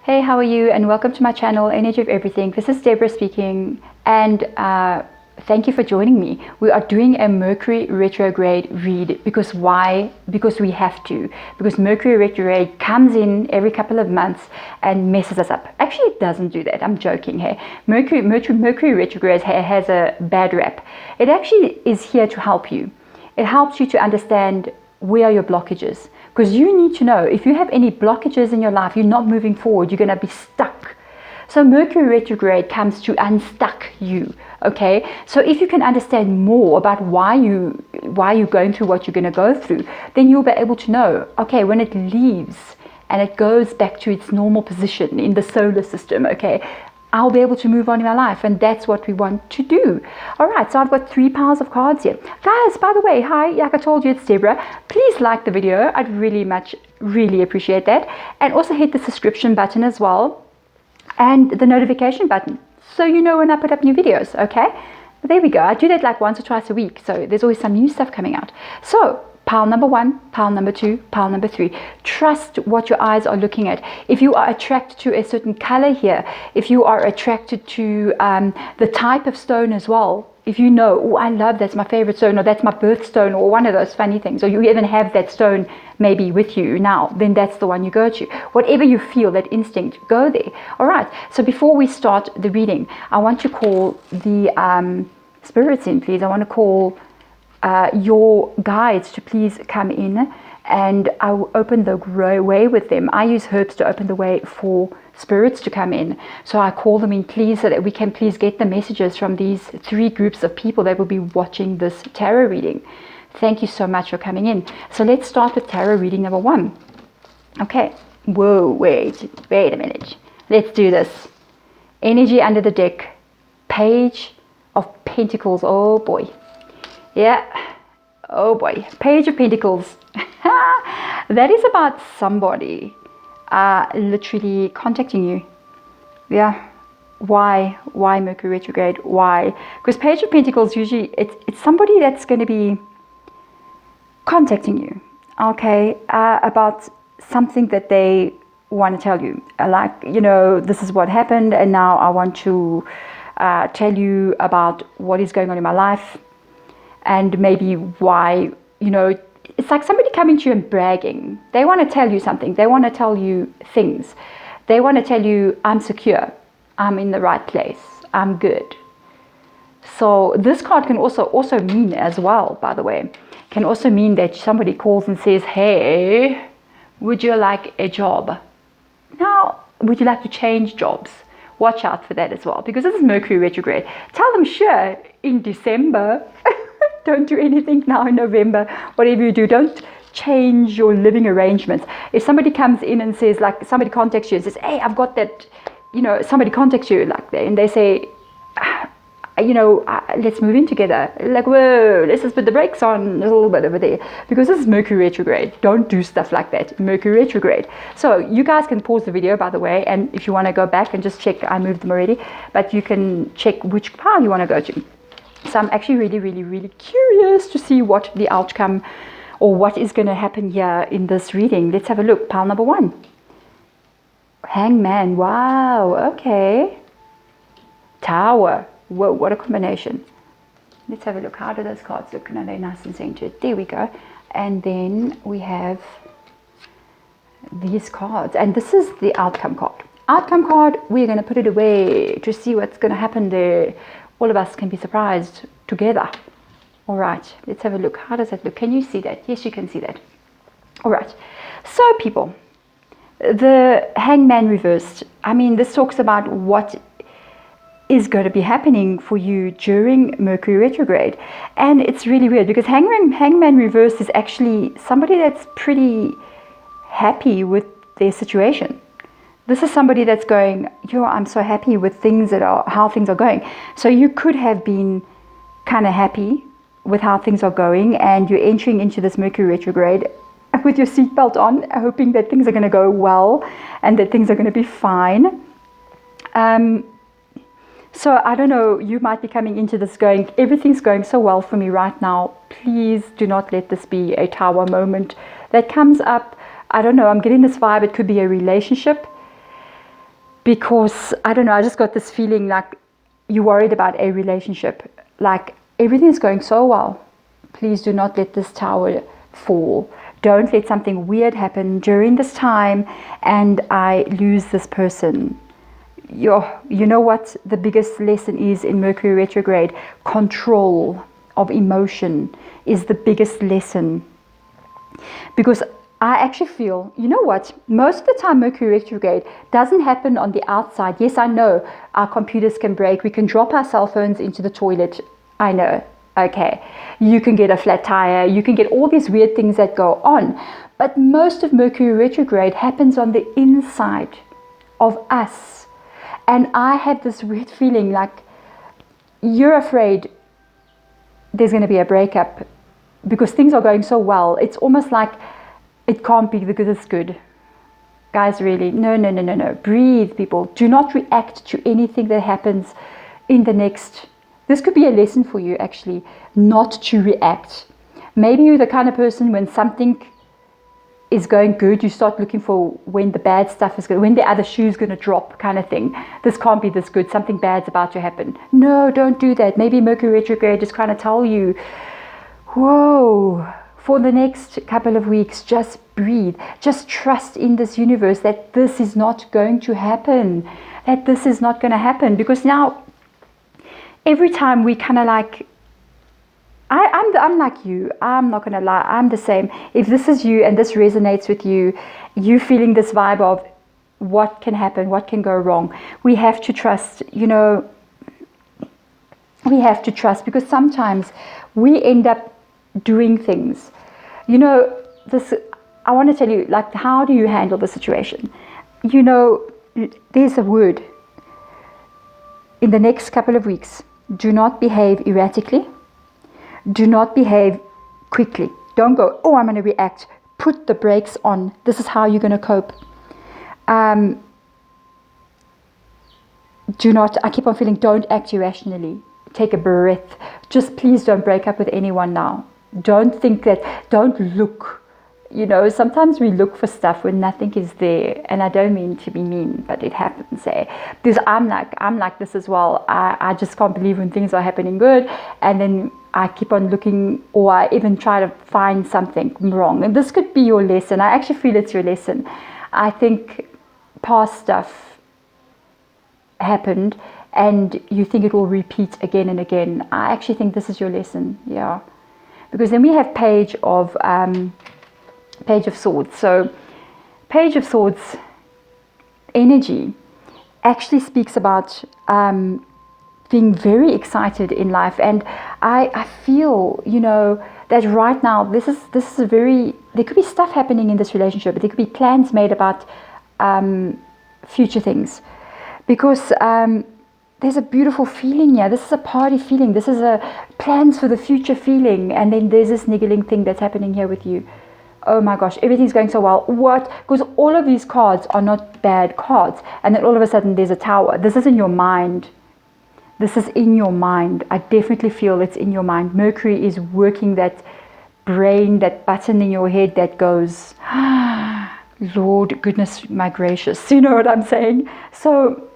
Hey, how are you? And welcome to my channel, Energy of Everything. This is Deborah speaking, and thank you for joining me. We are doing a Mercury retrograde read. Because why? Because we have to. Because Mercury retrograde comes in every couple of months and messes us up. Actually, it doesn't do that. I'm joking here. Mercury retrograde has a bad rap. It actually is here to help you. It helps you to understand where are your blockages. Because you need to know, if you have any blockages in your life, you're not moving forward, you're going to be stuck. So Mercury retrograde comes to unstuck you, okay? So if you can understand more about why you're going through what you're going to go through, then you'll be able to know, okay, when it leaves and it goes back to its normal position in the solar system, okay, I'll be able to move on in my life, and that's what we want to do. All right, so I've got 3 piles of cards here. Guys, by the way, hi, like I told you, it's Deborah. Please like the video. I'd really appreciate that. And also hit the subscription button as well, and the notification button, so you know when I put up new videos, okay? But there we go. I do that like once or twice a week, so there's always some new stuff coming out. So pile number 1, pile number 2, pile number 3. Trust what your eyes are looking at. If you are attracted to a certain color here, if you are attracted to the type of stone as well, if you know, oh, I love that's my favorite stone, or that's my birthstone, or one of those funny things, or you even have that stone maybe with you now, then that's the one you go to. Whatever you feel, that instinct, go there. All right, so before we start the reading, I want to call the spirits in, please. I want to call your guides to please come in, and I will open the way with them. I use herbs to open the way for spirits to come in, so I call them in, please, so that we can please get the messages from these 3 groups of people that will be watching this tarot reading. Thank you so much for coming in. So let's start with tarot reading number 1. Okay, whoa, wait a minute, let's do this. Energy under the deck, Page of Pentacles. Oh boy. Yeah, oh boy, Page of Pentacles. That is about somebody literally contacting you. Yeah, why Mercury retrograde? Why? Because Page of Pentacles, usually it's somebody that's going to be contacting you, okay, about something that they want to tell you. Like, you know, this is what happened, and now I want to tell you about what is going on in my life. And maybe why, you know, it's like somebody coming to you and bragging. They want to tell you something. They want to tell you things. They want to tell you, I'm secure. I'm in the right place. I'm good. So this card can also mean as well, by the way, can also mean that somebody calls and says, hey, would you like a job? Now, would you like to change jobs? Watch out for that as well, because this is Mercury retrograde. Tell them, sure, in December. Don't do anything now in November. Whatever you do, don't change your living arrangements. If somebody comes in and says, like, somebody contacts you and says, hey, I've got that, you know, somebody contacts you like that, and they say, you know, let's move in together. Like, whoa, let's just put the brakes on a little bit over there, because this is Mercury retrograde. Don't do stuff like that. Mercury retrograde. So you guys can pause the video, by the way, and if you want to go back and just check, I moved them already, but you can check which pile you want to go to. So I'm actually really curious to see what the outcome, or what is going to happen here in this reading. Let's have a look. Pile number 1. Hangman. Wow. Okay. Tower. Whoa, what a combination. Let's have a look. How do those cards look? No, they're nice and centered. There we go. And then we have these cards. And this is the outcome card. Outcome card, we're going to put it away to see what's going to happen there. All of us can be surprised together. All right, let's have a look. How does that look? Can you see that? Yes, you can see that. All right. So, people, the Hangman reversed. I mean, this talks about what is going to be happening for you during Mercury retrograde. And it's really weird, because Hangman reversed is actually somebody that's pretty happy with their situation. This is somebody that's going, yo, I'm so happy with how things are going. So you could have been kind of happy with how things are going, and you're entering into this Mercury retrograde with your seatbelt on, hoping that things are going to go well and that things are going to be fine. So I don't know, you might be coming into this going, everything's going so well for me right now. Please do not let this be a tower moment that comes up. I don't know, I'm getting this vibe. It could be a relationship. because I don't know, I just got this feeling like you're worried about a relationship, like everything's going so well. Please do not let this tower fall. Don't let something weird happen during this time and I lose this person. You know what the biggest lesson is in Mercury retrograde? Control of emotion is the biggest lesson. Because I actually feel, you know what, most of the time Mercury retrograde doesn't happen on the outside. Yes, I know our computers can break. We can drop our cell phones into the toilet. I know. Okay, you can get a flat tire, you can get all these weird things that go on. But most of Mercury retrograde happens on the inside of us. And I have this weird feeling like you're afraid there's going to be a breakup because things are going so well. It's almost like it can't be because it's good. Guys, really, no. Breathe, people. Do not react to anything that happens in the next. This could be a lesson for you, actually, not to react. Maybe you're the kind of person when something is going good, you start looking for when the bad stuff is going, when the other shoe's going to drop, kind of thing. This can't be this good. Something bad's about to happen. No, don't do that. Maybe Mercury retrograde is trying to tell you, whoa, for the next couple of weeks, just breathe. Just trust in this universe that this is not going to happen. That this is not going to happen. Because now, every time we kind of like, I'm like you, I'm not going to lie, I'm the same. If this is you and this resonates with you, you feeling this vibe of what can happen, what can go wrong, we have to trust, we have to trust because sometimes we end up doing things. This, I want to tell you, like, how do you handle the situation? There's a word. In the next couple of weeks, do not behave erratically. Do not behave quickly. Don't go, oh, I'm going to react. Put the brakes on. This is how you're going to cope. I keep on feeling, don't act irrationally. Take a breath. Just please don't break up with anyone now. Don't think that, don't look. Sometimes we look for stuff when nothing is there, and I don't mean to be mean, but it happens. Because I'm like this as well. I just can't believe when things are happening good, and then I keep on looking, or I even try to find something wrong. And this could be your lesson. I actually feel it's your lesson. I think past stuff happened, and you think it will repeat again and again. I actually think this is your lesson. Yeah, because then we have Page of Swords. So Page of Swords energy actually speaks about being very excited in life, and I feel that right now this is a very, there could be stuff happening in this relationship, but there could be plans made about future things, because there's a beautiful feeling here. This is a party feeling. This is a plans for the future feeling, and then there's this niggling thing that's happening here with you. Oh my gosh, everything's going so well. What? Because all of these cards are not bad cards. And then all of a sudden there's a tower. This is in your mind. This is in your mind. I definitely feel it's in your mind. Mercury is working that brain, that button in your head that goes, Lord goodness my gracious. You know what I'm saying? So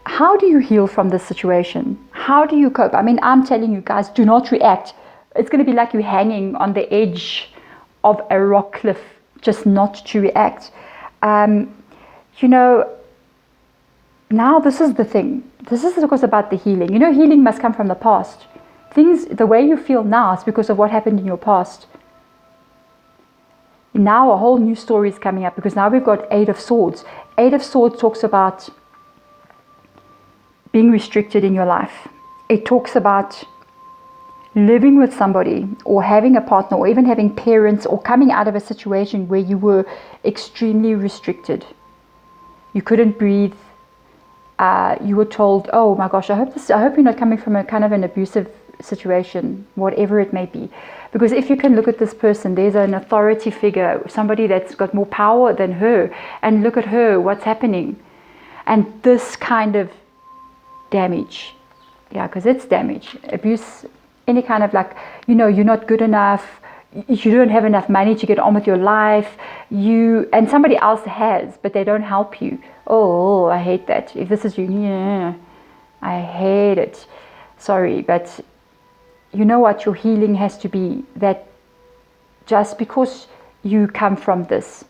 how do you heal from this situation? How do you cope? I mean, I'm telling you guys, do not react. It's going to be like you're hanging on the edge of a rock cliff, just not to react. Now this is the thing. This is of course about the healing. Healing must come from the past. The way you feel now is because of what happened in your past. Now a whole new story is coming up, because now we've got Eight of Swords. Eight of Swords talks about being restricted in your life. It talks about living with somebody, or having a partner, or even having parents, or coming out of a situation where you were extremely restricted. You couldn't breathe. You were told, oh my gosh, I hope you're not coming from a kind of an abusive situation, whatever it may be. Because if you can look at this person, there's an authority figure, somebody that's got more power than her, and look at her, what's happening. And this kind of damage, because it's damage, abuse, any kind of you're not good enough, you don't have enough money to get on with your life, and somebody else has, but they don't help you. Oh, I hate that. If this is you, yeah, I hate it. Sorry, but you know what? Your healing has to be that just because you come from this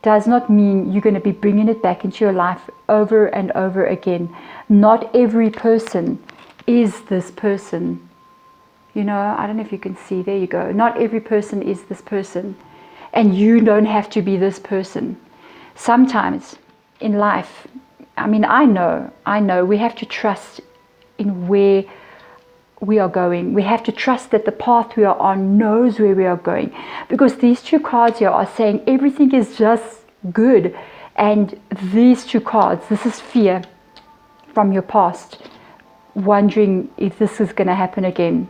does not mean you're going to be bringing it back into your life over and over again. Not every person is this person. You know, I don't know if you can see, there you go. Not every person is this person. And you don't have to be this person. Sometimes in life, I mean, I know, we have to trust in where we are going. We have to trust that the path we are on knows where we are going. Because these two cards here are saying everything is just good. And these two cards, this is fear from your past, wondering if this is going to happen again.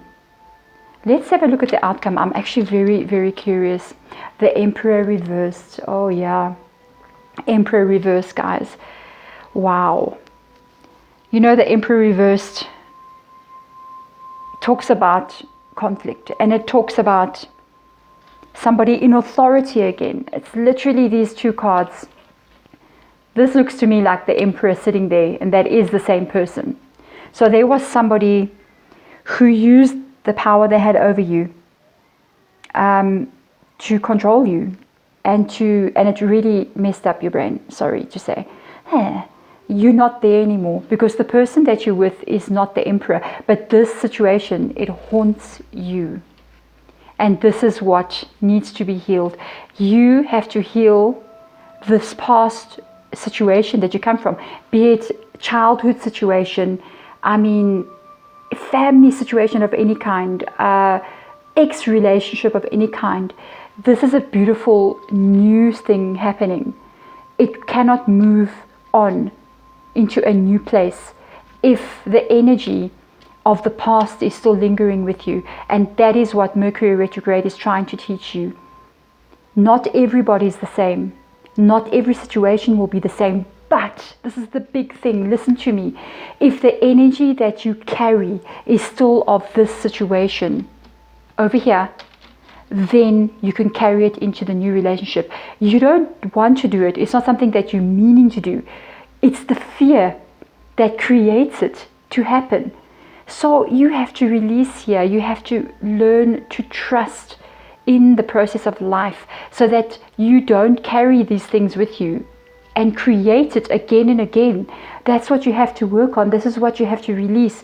Let's have a look at the outcome. I'm actually very, very curious. The Emperor reversed. Oh yeah. Emperor reversed, guys. Wow. You know, the Emperor reversed talks about conflict, and it talks about somebody in authority again. It's literally these two cards. This looks to me like the Emperor sitting there, and that is the same person. So there was somebody who used the power they had over you to control you, and it really messed up your brain. Sorry to say. You're not there anymore, because the person that you're with is not the Emperor, but this situation, it haunts you, and this is what needs to be healed. You have to heal this past situation that you come from, be it childhood situation, I mean family situation of any kind, ex-relationship of any kind. This is a beautiful new thing happening. It cannot move on into a new place if the energy of the past is still lingering with you. And that is what Mercury retrograde is trying to teach you. Not everybody is the same. Not every situation will be the same. But this is the big thing. Listen to me. If the energy that you carry is still of this situation over here, then you can carry it into the new relationship. You don't want to do it. It's not something that you're meaning to do. It's the fear that creates it to happen. So you have to release here. You have to learn to trust in the process of life, so that you don't carry these things with you and create it again and again. That's what you have to work on. This is what you have to release.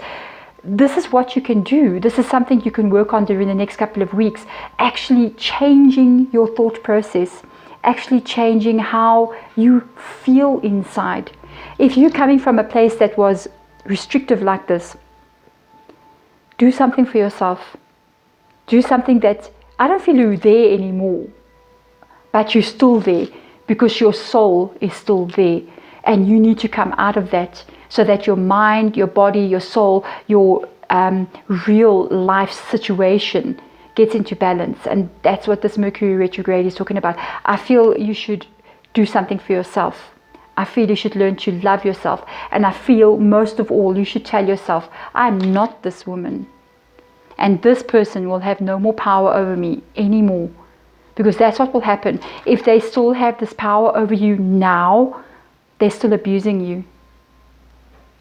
This is what you can do. This is something you can work on during the next couple of weeks. Actually changing your thought process. Actually changing how you feel inside. If you're coming from a place that was restrictive like this, do something for yourself. Do something that, I don't feel you're there anymore, but you're still there, because your soul is still there, and you need to come out of that, so that your mind, your body, your soul, your real life situation gets into balance. And that's what this Mercury retrograde is talking about. I feel you should do something for yourself. I feel you should learn to love yourself. And I feel most of all, you should tell yourself, I'm not this woman. And this person will have no more power over me anymore. Because that's what will happen. If they still have this power over you now, they're still abusing you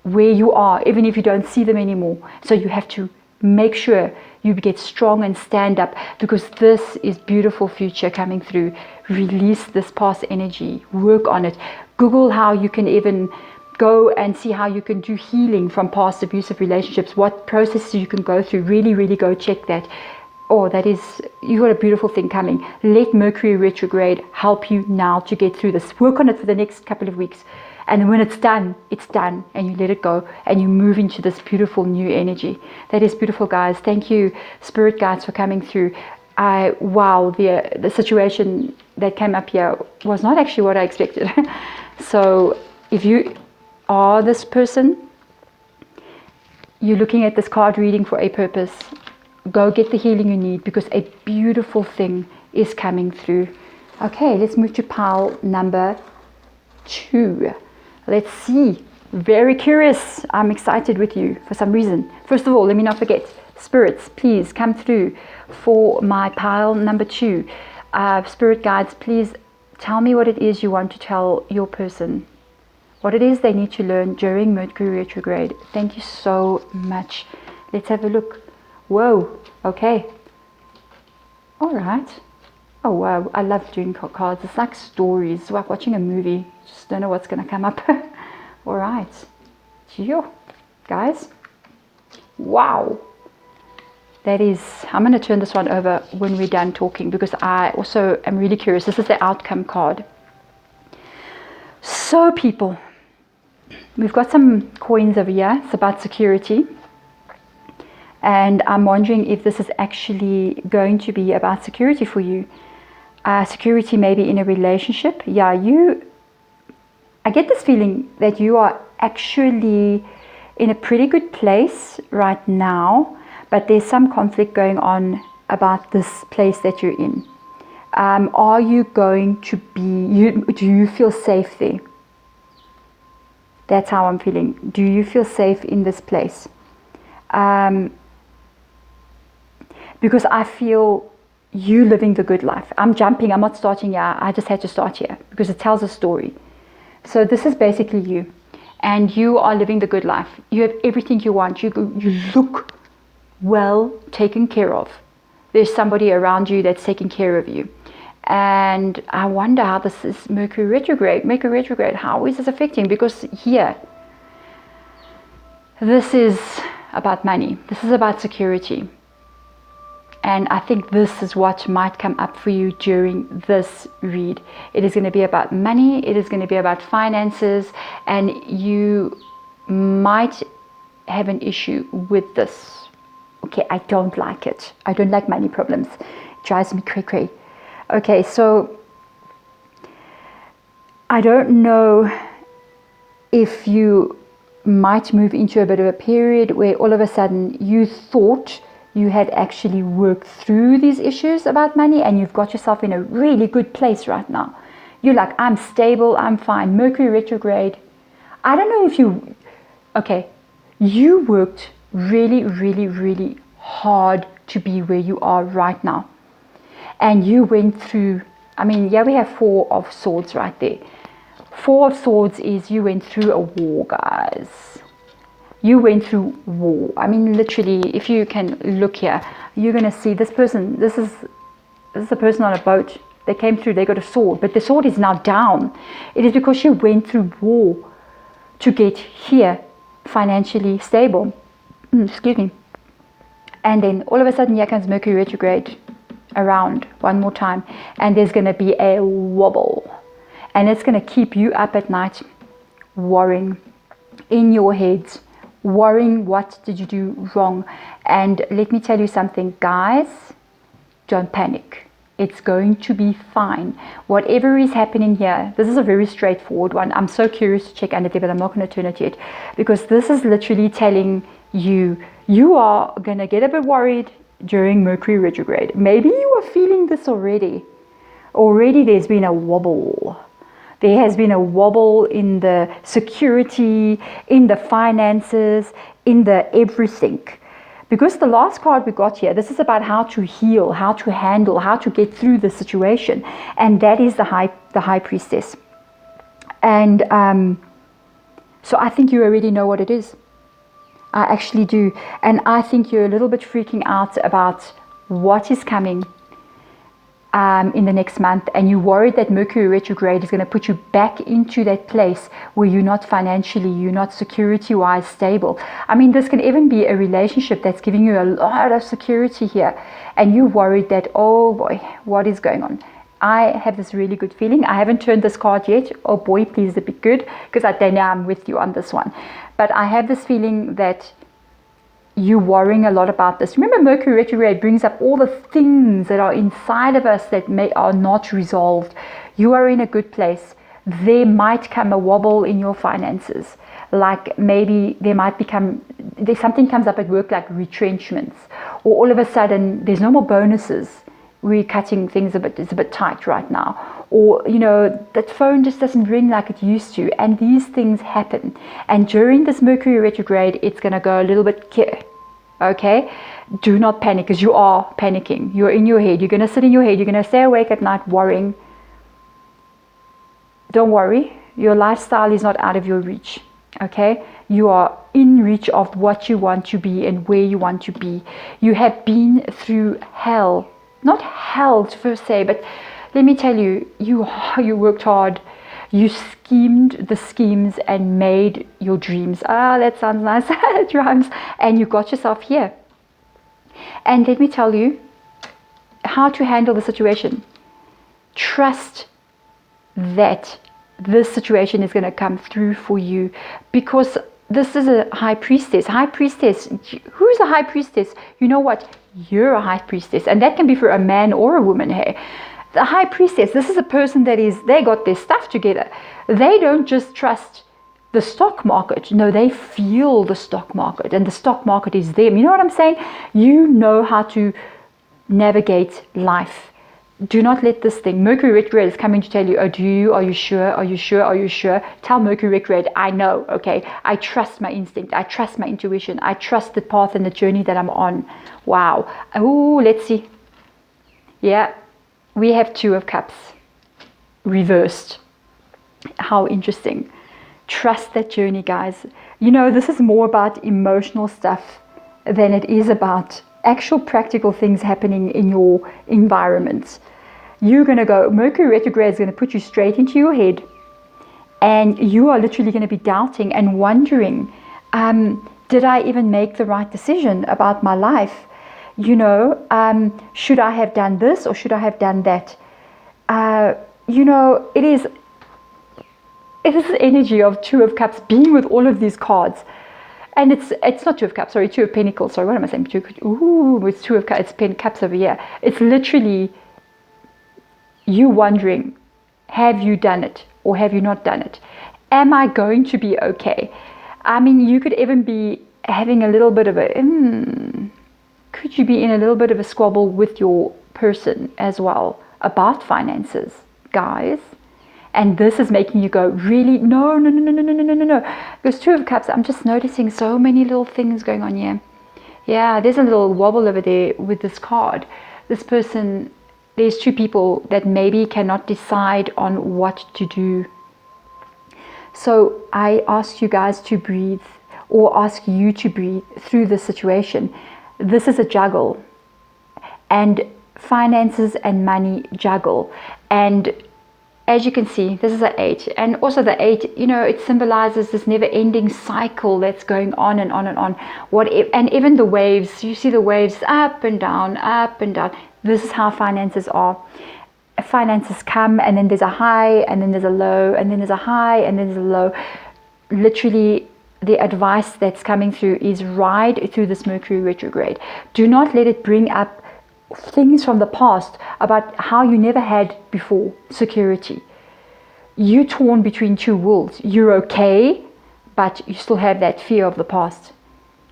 where you are, even if you don't see them anymore. So you have to make sure you get strong and stand up, because this is beautiful future coming through. Release this past energy. Work on it. Google how you can even go and see how you can do healing from past abusive relationships. What processes you can go through. Really, really go check that. Oh, that is, you got a beautiful thing coming. Let Mercury retrograde help you now to get through this. Work on it for the next couple of weeks. And when it's done, and you let it go, and you move into this beautiful new energy. That is beautiful, guys. Thank you, Spirit Guides, for coming through. Wow, the situation that came up here was not actually what I expected. So if you are this person, you're looking at this card reading for a purpose. Go get the healing you need, because a beautiful thing is coming through. Okay, let's move to pile number 2. Let's see. Very curious. I'm excited with you for some reason. First of all, let me not forget, Spirits, please come through for my pile number 2. Spirit guides, please tell me what it is you want to tell your person. What it is they need to learn during Mercury retrograde. Thank you so much. Let's have a look. Whoa, okay. All right. Oh wow, I love doing cards. It's like stories. It's like watching a movie. Just don't know what's going to come up. All right. Geo, guys. Wow. That is, I'm going to turn this one over when we're done talking, because I also am really curious. This is the outcome card. So people, we've got some coins over here. It's about security. And I'm wondering if this is actually going to be about security for you. Security maybe in a relationship. Yeah, I get this feeling that you are actually in a pretty good place right now, but there's some conflict going on about this place that you're in. Are you going to be, do you feel safe there? That's how I'm feeling. Do you feel safe in this place? Because I feel you living the good life. I'm jumping, I'm not starting here. I just had to start here because it tells a story. So this is basically you. And you are living the good life. You have everything you want. You look well taken care of. There's somebody around you that's taking care of you. And I wonder how this is Mercury retrograde. Mercury retrograde, how is this affecting? Because here, this is about money. This is about security. And I think this is what might come up for you during this read. It is going to be about money. It is going to be about finances. And you might have an issue with this. Okay, I don't like it. I don't like money problems. It drives me cray-cray. Okay, so I don't know if you might move into a bit of a period where all of a sudden you thought you had actually worked through these issues about money and you've got yourself in a really good place right now. You're like, I'm stable, I'm fine. Mercury retrograde. I don't know if you, okay, you worked really, really, really hard to be where you are right now. And you went through, I mean, yeah, we have 4 of Swords right there. 4 of Swords is you went through a war, guys. You went through war. I mean, literally, if you can look here, you're going to see this person. This is a person on a boat. They came through, they got a sword, but the sword is now down. It is because you went through war to get here financially stable. Excuse me. And then all of a sudden, here comes Mercury retrograde around one more time. And there's going to be a wobble. And it's going to keep you up at night, worrying in your heads. Worrying, what did you do wrong? And let me tell you something, guys, don't panic. It's going to be fine. Whatever is happening here, this is a very straightforward one. I'm so curious to check under there, but I'm not going to turn it yet, because this is literally telling you, you are going to get a bit worried during Mercury retrograde. Maybe you are feeling this already. Already there's been a wobble. There has been a wobble in the security, in the finances, in the everything. Because the last card we got here, this is about how to heal, how to handle, how to get through the situation. And that is the high priestess. And so I think you already know what it is. I actually do. And I think you're a little bit freaking out about what is coming in the next month, and you're worried that Mercury retrograde is going to put you back into that place where you're not financially, you're not security-wise stable. I mean, this can even be a relationship that's giving you a lot of security here, and you're worried that, oh boy, what is going on? I have this really good feeling. I haven't turned this card yet. Oh boy, please be good, because I know I'm with you on this one. But I have this feeling that you worrying a lot about this. Remember, Mercury retrograde brings up all the things that are inside of us that are not resolved. You are in a good place. There might come a wobble in your finances. Like maybe something comes up at work, like retrenchments, or all of a sudden there's no more bonuses. We're cutting things it's a bit tight right now. Or, you know, that phone just doesn't ring like it used to. And these things happen. And during this Mercury retrograde, it's going to go a little bit, Okay, do not panic, because you are panicking. You're in your head. You're going to sit in your head. You're going to stay awake at night worrying. Don't worry. Your lifestyle is not out of your reach. Okay, you are in reach of what you want to be and where you want to be. You have been through hell, not hell per se, but let me tell you, you worked hard. You schemed the schemes and made your dreams. Ah, that sounds nice. It rhymes. And you got yourself here. And let me tell you how to handle the situation. Trust that this situation is going to come through for you, because this is a high priestess. High priestess. Who's a high priestess? You know what? You're a high priestess. And that can be for a man or a woman. Hey, the high priestess, this is a person that they got their stuff together. They don't just trust the stock market. No, they feel the stock market, and the stock market is them. You know what I'm saying? You know how to navigate life. Do not let this thing, Mercury retrograde is coming to tell you, oh, do you? Are you sure? Are you sure? Are you sure? Tell Mercury retrograde, I know, okay? I trust my instinct. I trust my intuition. I trust the path and the journey that I'm on. Wow. Oh, let's see. Yeah. We have Two of Cups reversed. How interesting. Trust that journey, guys. You know, this is more about emotional stuff than it is about actual practical things happening in your environment. You're going to go, Mercury retrograde is going to put you straight into your head, and you are literally going to be doubting and wondering, did I even make the right decision about my life? You know, should I have done this or should I have done that? You know, it is the energy of Two of Cups being with all of these cards. And it's not Two of Cups, sorry, Two of Pentacles. Sorry, what am I saying? It's Two of Cups, it's Cups over here. It's literally you wondering, have you done it or have you not done it? Am I going to be okay? I mean, you could even be having a little bit of a... could you be in a little bit of a squabble with your person as well about finances, guys? And this is making you go, really? No. Because Two of Cups, I'm just noticing so many little things going on here. Yeah, there's a little wobble over there with this card. This person, there's two people that maybe cannot decide on what to do. So I ask you guys to breathe, or ask you to breathe through this situation. This is a juggle, and finances and money juggle. And as you can see, this is an 8, and also the 8, you know, it symbolizes this never-ending cycle that's going on and on and on. And even the waves, you see the waves up and down, up and down. This is how finances are. Finances come, and then there's a high, and then there's a low, and then there's a high, and then there's a low. Literally, the advice that's coming through is ride through this Mercury retrograde. Do not let it bring up things from the past about how you never had before security. You torn between two worlds. You're okay, but you still have that fear of the past.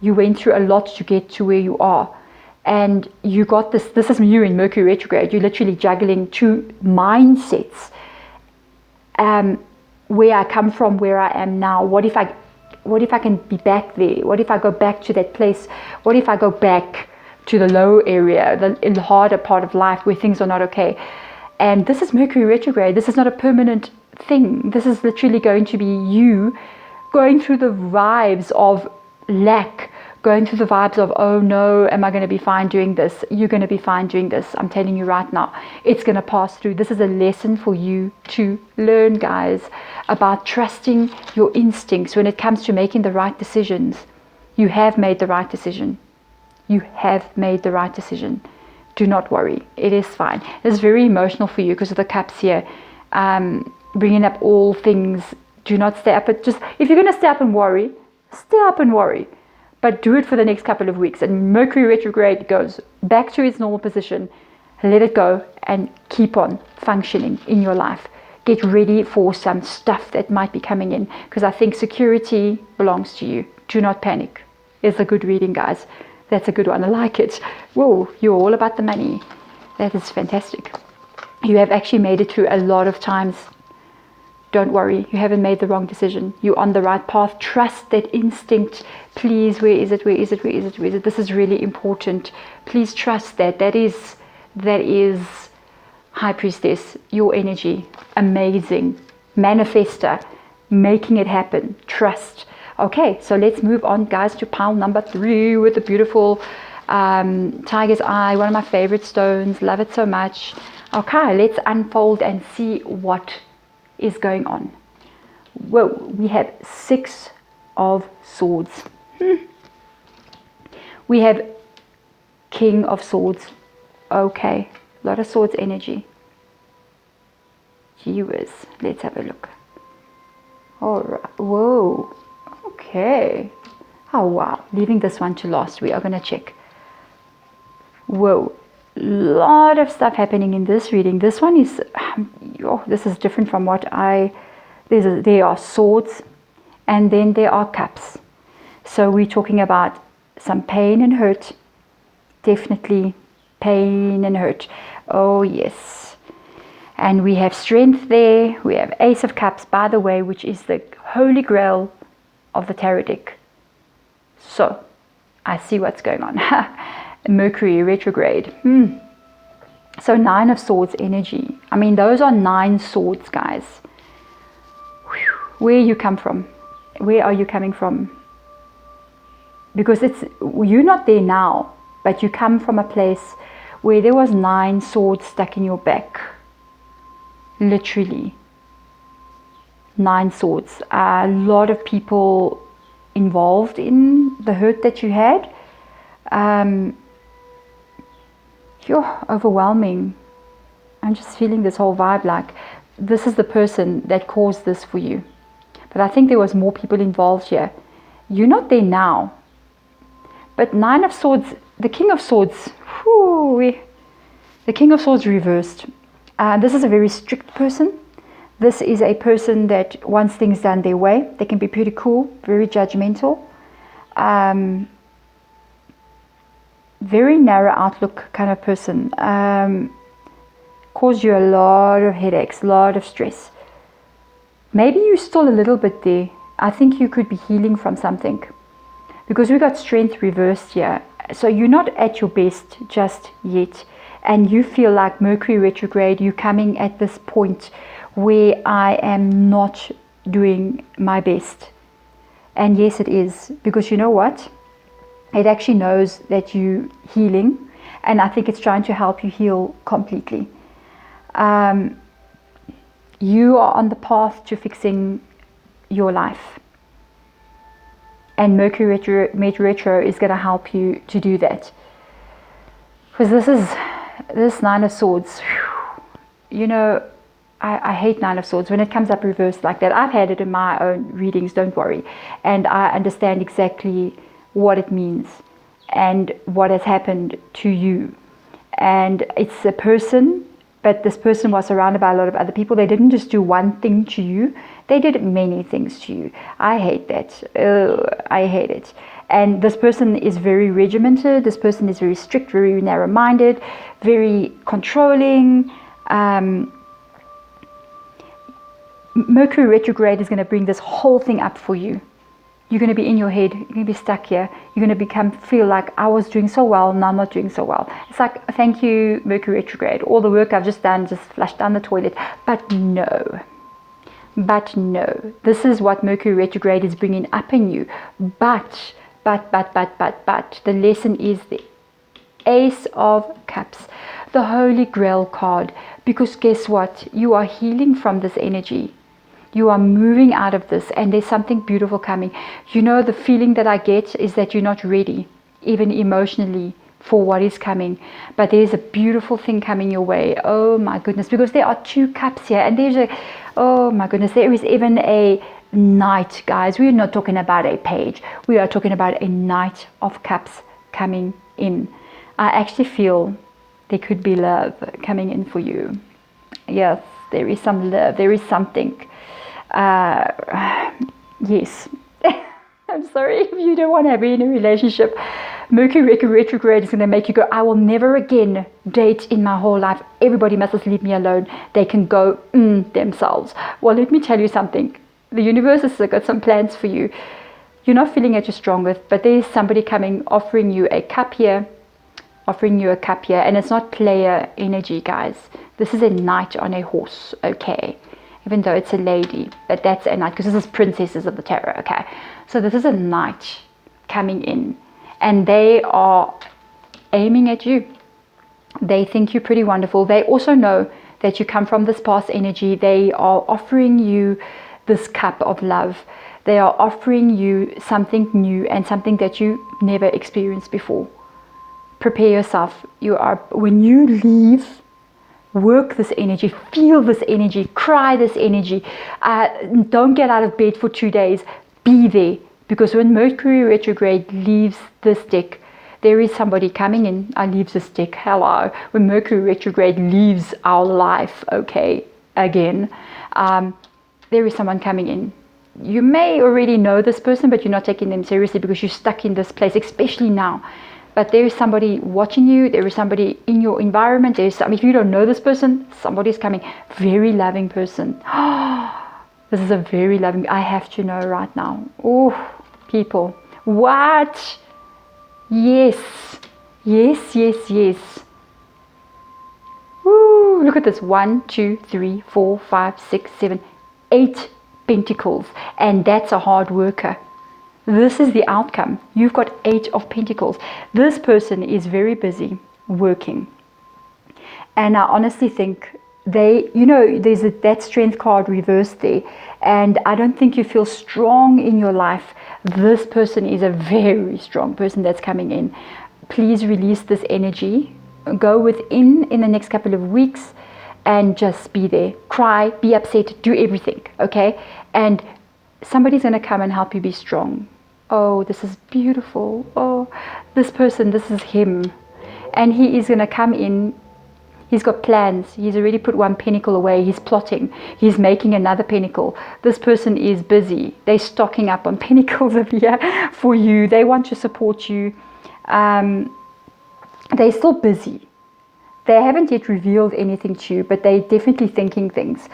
You went through a lot to get to where you are. And you got this is you in Mercury retrograde. You're literally juggling two mindsets. Where I come from, where I am now. What if I can be back there? What if I go back to that place? What if I go back to the low area, the harder part of life where things are not okay? And this is Mercury retrograde. This is not a permanent thing. This is literally going to be you going through the vibes of lack, going through the vibes of, oh no, am I going to be fine doing this? You're going to be fine doing this. I'm telling you right now, it's going to pass through. This is a lesson for you to learn, guys, about trusting your instincts when it comes to making the right decisions. You have made the right decision. You have made the right decision. Do not worry. It is fine. It's very emotional for you because of the cups here. Bringing up all things. Do not stay up. If you're going to stay up and worry, stay up and worry. But do it for the next couple of weeks. And Mercury retrograde goes back to its normal position. Let it go and keep on functioning in your life. Get ready for some stuff that might be coming in, because I think security belongs to you. Do not panic. It's a good reading, guys. That's a good one. I like it. Whoa, you're all about the money. That is fantastic. You have actually made it through a lot of times. don't worry, you haven't made the wrong decision. You're on the right path. Trust that instinct. Please, where is it? Where is it? Where is it? Where is it? This is really important. Please trust that. That is High Priestess, your energy. Amazing. Manifester. Making it happen. Trust. Okay, so let's move on, guys, to pile number 3 with the beautiful tiger's eye. One of my favorite stones. Love it so much. Okay, let's unfold and see what is going on. Whoa, we have 6 of Swords. We have King of Swords. Okay, a lot of Swords energy. Gee whiz, let's have a look. All right, whoa, okay. Oh wow, leaving this one to last. We are going to check. Whoa, lot of stuff happening in this reading. This one is, this is different from what there are Swords, and then there are Cups. So we're talking about some pain and hurt. Definitely pain and hurt. Oh yes. And we have Strength there. We have Ace of Cups, by the way, which is the holy grail of the tarot deck. So I see what's going on. Mercury retrograde. So 9 of Swords energy. I mean, those are 9 swords, guys. Where you come from? Where are you coming from? Because you're not there now, but you come from a place where there was 9 swords stuck in your back. Literally. 9 swords. A lot of people involved in the hurt that you had. You're overwhelming. I'm just feeling this whole vibe like this is the person that caused this for you. But I think there was more people involved here. You're not there now. But 9 of Swords, the King of Swords, the King of Swords reversed. This is a very strict person. This is a person that wants things done their way. They can be pretty cool, very judgmental. Very narrow outlook kind of person. Cause you a lot of headaches, a lot of stress. Maybe you're still a little bit there. I think you could be healing from something. Because we got Strength reversed here. So you're not at your best just yet. And you feel like Mercury retrograde, you're coming at this point where I am not doing my best. And yes, it is. Because you know what? It actually knows that you're healing. And I think it's trying to help you heal completely. You are on the path to fixing your life. And Mercury retro is going to help you to do that. Because this 9 of Swords, you know, I hate 9 of Swords when it comes up reversed like that. I've had it in my own readings, don't worry. And I understand exactly what it means and what has happened to you. And it's a person, but this person was surrounded by a lot of other people. They didn't just do one thing to you. They did many things to you. I hate that. I hate it. And this person is very regimented. This person is very strict, very narrow-minded, very controlling. Mercury retrograde is going to bring this whole thing up for you. You're going to be in your head. You're going to be stuck here. You're going to feel like I was doing so well, now I'm not doing so well. It's like, thank you, Mercury retrograde. All the work I've just done, just flushed down the toilet. But no. This is what Mercury retrograde is bringing up in you. But, the lesson is the Ace of Cups, the Holy Grail card. Because guess what? You are healing from this energy. You are moving out of this, and there's something beautiful coming. You know, the feeling that I get is that you're not ready, even emotionally, for what is coming. But there's a beautiful thing coming your way. Oh my goodness, because there are 2 cups here, and oh my goodness, there is even a knight, guys. We're not talking about a page. We are talking about a Knight of Cups coming in. I actually feel there could be love coming in for you. Yes, there is some love. There is something. Yes. I'm sorry if you don't want to be in a relationship. Mercury retrograde is going to make you go, I will never again date in my whole life. Everybody must just leave me alone. They can go themselves. Well, let me tell you something. The universe has got some plans for you. You're not feeling at your strongest, but there is somebody coming, offering you a cup here, and it's not player energy, guys. This is a knight on a horse, okay? Even though it's a lady, but that's a knight, because this is princesses of the tarot, okay? So this is a knight coming in, and they are aiming at you. They think you're pretty wonderful. They also know that you come from this past energy. They are offering you this cup of love. They are offering you something new and something that you never experienced before. Prepare yourself. When you leave, work this energy, feel this energy, cry this energy. Don't get out of bed for 2 days. Be there, because when Mercury retrograde leaves this deck, there is somebody coming in. Leaves this deck. Hello. When Mercury retrograde leaves our life, okay, again, there is someone coming in. You may already know this person, but you're not taking them seriously because you're stuck in this place, especially now. But there is somebody watching you. There is somebody in your environment. If you don't know this person, somebody's coming. Very loving person. This is a very loving. I have to know right now. Oh, people. What? Yes. Yes, yes, yes. Woo, look at this. 1, 2, 3, 4, 5, 6, 7, 8 pentacles. And that's a hard worker. This is the outcome. You've got 8 of pentacles. This person is very busy working. And I honestly think there's that strength card reversed there. And I don't think you feel strong in your life. This person is a very strong person that's coming in. Please release this energy. Go within in the next couple of weeks and just be there. Cry, be upset, do everything, okay? And somebody's going to come and help you be strong. Oh, this is beautiful. Oh, this person, this is him. And he is going to come in. He's got plans. He's already put one pentacle away. He's plotting. He's making another pentacle. This person is busy. They're stocking up on pentacles over here for you. They want to support you. They're still busy. They haven't yet revealed anything to you, but they're definitely thinking things.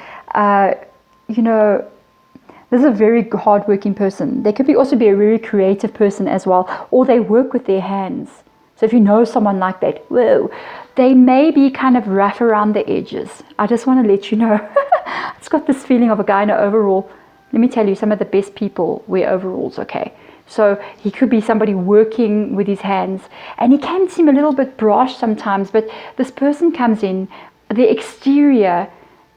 This is a very hardworking person. They could also be a very creative person as well, or they work with their hands. So if you know someone like that, whoa, they may be kind of rough around the edges. I just want to let you know. It's got this feeling of a guy in an overall. Let me tell you, some of the best people wear overalls, okay? So he could be somebody working with his hands, and he can seem a little bit brash sometimes, but this person comes in, the exterior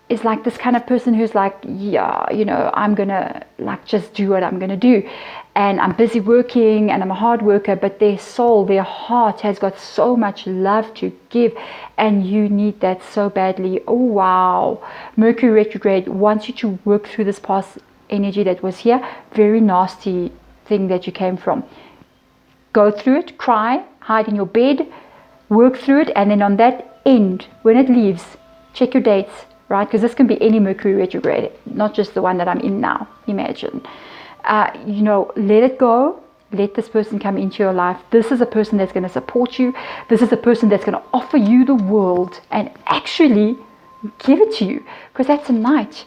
is like this kind of person who's like, yeah, I'm gonna just do what I'm gonna do, and I'm busy working and I'm a hard worker, but their soul, their heart has got so much love to give, and you need that so badly. Oh wow, Mercury retrograde wants you to work through this past energy that was here, very nasty thing that you came from. Go through it, cry, hide in your bed, work through it, and then on that end, when it leaves, check your dates, right? Because this can be any Mercury retrograde, not just the one that I'm in now. Imagine, let it go. Let this person come into your life. This is a person that's going to support you. This is a person that's going to offer you the world and actually give it to you, because that's a knight.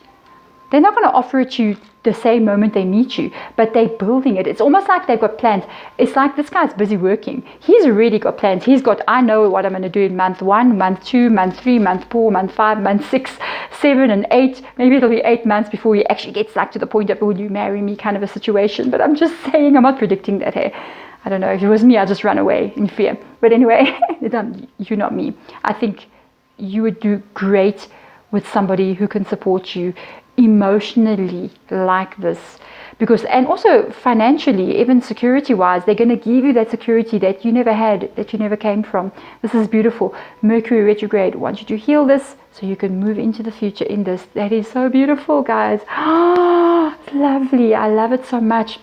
They're not going to offer it to you the same moment they meet you, but they're building it. It's almost like they've got plans. It's like this guy's busy working. He's already got plans. He's got, I know what I'm going to do in month 1, month 2, month 3, month 4, month 5, month 6, 7, and 8. Maybe it'll be 8 months before he actually gets to the point of, will you marry me kind of a situation. But I'm just saying, I'm not predicting that. Hey, I don't know. If it was me, I'd just run away in fear. But anyway, you're not me. I think you would do great with somebody who can support you emotionally like this, because, and also financially, even security wise, they're going to give you that security that you never had, that you never came from. This is beautiful. Mercury retrograde wants you to heal this so you can move into the future in this. That is so beautiful, guys. Lovely. I love it so much.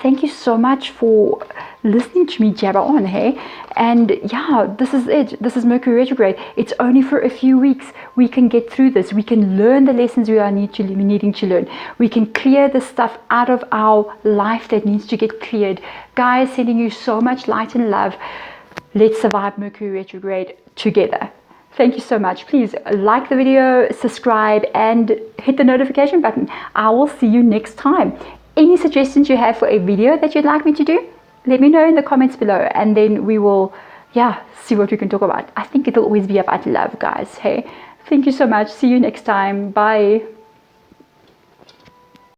Thank you so much for listening to me jabber on, hey? And yeah, this is it. This is Mercury retrograde. It's only for a few weeks. We can get through this. We can learn the lessons we are needing to learn. We can clear the stuff out of our life that needs to get cleared. Guys, sending you so much light and love. Let's survive Mercury retrograde together. Thank you so much. Please like the video, subscribe, and hit the notification button. I will see you next time. Any suggestions you have for a video that you'd like me to do, let me know in the comments below, and then we will, see what we can talk about. I think it'll always be about love, guys. Hey, thank you so much. See you next time. Bye.